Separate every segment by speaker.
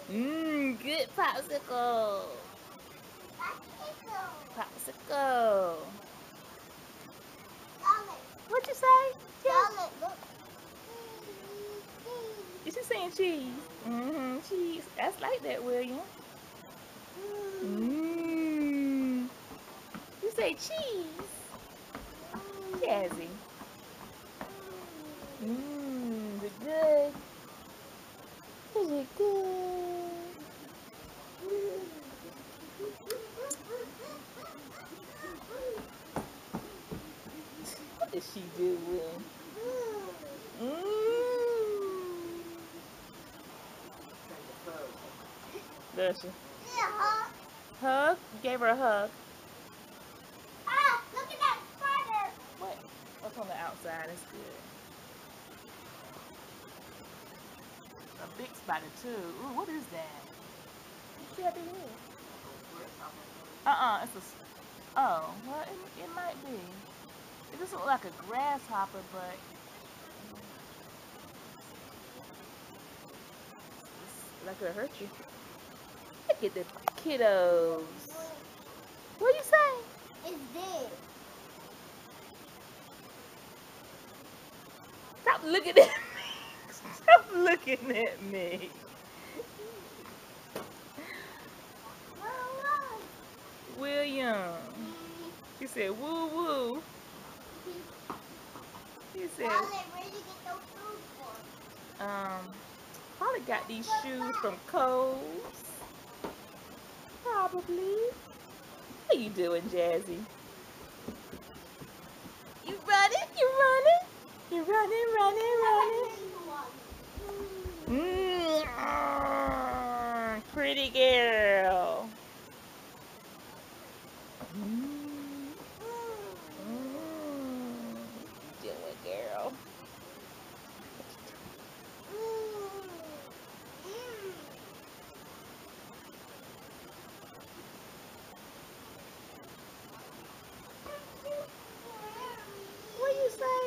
Speaker 1: Good popsicle. Popsicle. What you say? Yeah. Is she saying cheese? Cheese. That's like that, William. You say cheese. Jazzy. Is it good? Is it good? What is she doing? Does she? Hug? You gave her a hug.
Speaker 2: Look at that spider.
Speaker 1: What? What's on the outside? It's good. A big spider too. Ooh, what is that? You see how big it is? It's a. Oh, well, it might be. It doesn't look like a grasshopper, but it's like it'll hurt you. Look at the kiddos. What you say?
Speaker 2: It's dead.
Speaker 1: Stop looking at me. Stop looking at me. William. He said woo woo. He said probably got these shoes from Kohl's. Probably. What you doing, Jazzy? You running? You running? You running, running, running? Pretty girl. You doing, girl? What you say?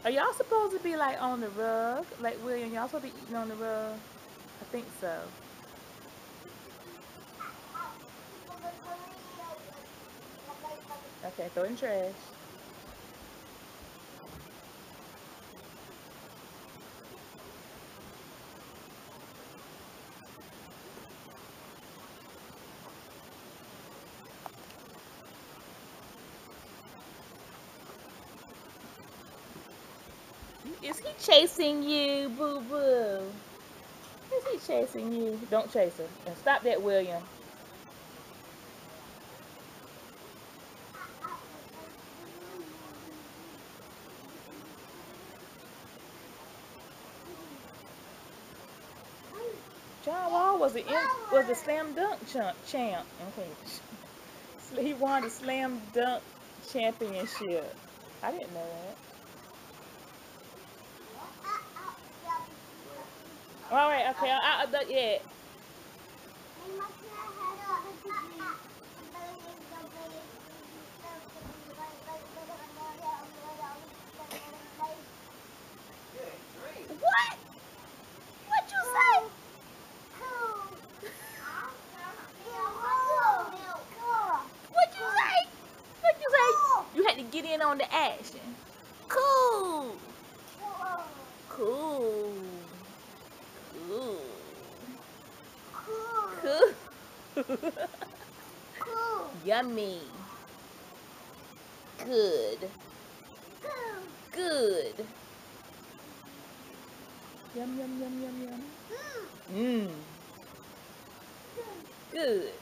Speaker 1: Are y'all supposed to be like on the rug? Like William, y'all supposed to be eating on the rug? I think so. Okay, throw it in trash. Is he chasing you, boo boo? Is he chasing you? Don't chase her. And stop that, William. John Wall was the slam dunk champ. Okay, he won the slam dunk championship. I didn't know that. All right, okay, yeah. What? What you say? What you say? What you say? You had to get in on the action. Cool. Cool. Cool. Cool. Yummy. Good. Good. Yum, yum, yum, yum, yum. Mmm. Good.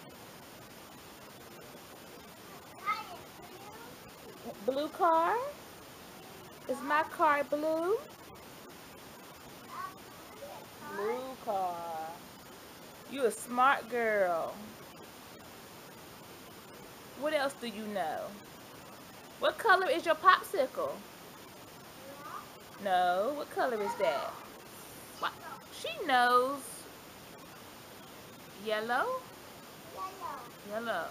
Speaker 1: Blue car? Is my car blue? Blue car. You a smart girl. What else do you know? What color is your popsicle? No. What color is that? What? She knows. Yellow? Yellow.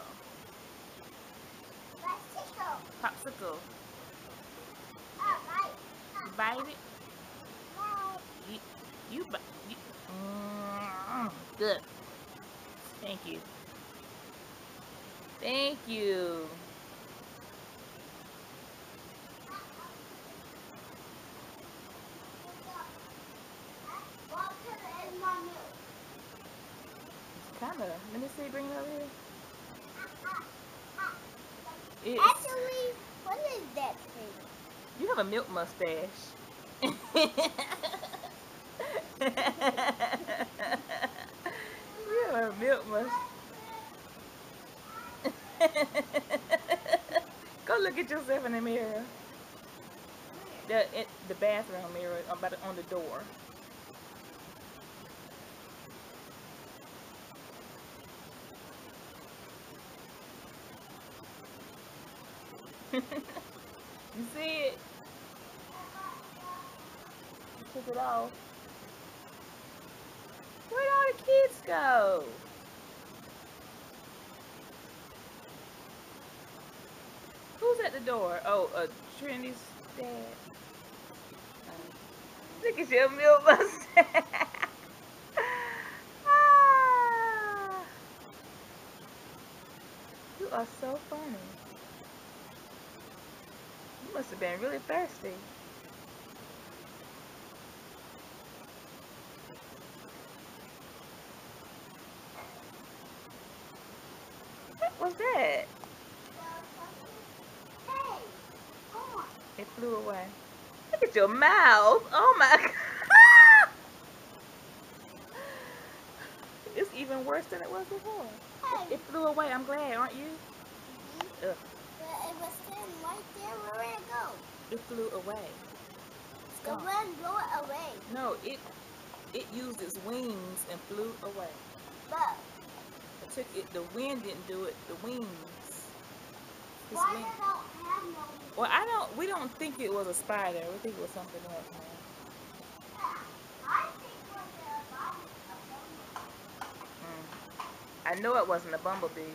Speaker 1: Popsicle. You bite it? You, you good. Thank you. Thank you. It's kind of. Let me see. Bring it over here. It's,
Speaker 2: Actually, what is that thing?
Speaker 1: you have a milk mustache. You have a milk mustache. Go look at yourself in the mirror. The bathroom mirror on the door. You see it? You took it off. Where'd all the kids go? Who's at the door? Oh, Trinity's dad. Look at your milk mustache. Ah, you are so funny. You must have been really thirsty. What was that?
Speaker 2: Hey, come on.
Speaker 1: It flew away. Look at your mouth. Oh my God. It's even worse than it was before.
Speaker 2: Hey.
Speaker 1: It flew away. I'm glad, aren't you?
Speaker 2: Ugh. But it was sitting right there. Where did it go?
Speaker 1: It flew away. It's
Speaker 2: The
Speaker 1: gone.
Speaker 2: wind blew it away.
Speaker 1: No, it used its wings and flew away.
Speaker 2: But
Speaker 1: It took it. The wind didn't do it. The wings. His
Speaker 2: why
Speaker 1: wing.
Speaker 2: did it have no?
Speaker 1: Well, we don't think it was a spider. We think it was something else, man.
Speaker 2: I think it was a bumblebee.
Speaker 1: I know it wasn't a bumblebee.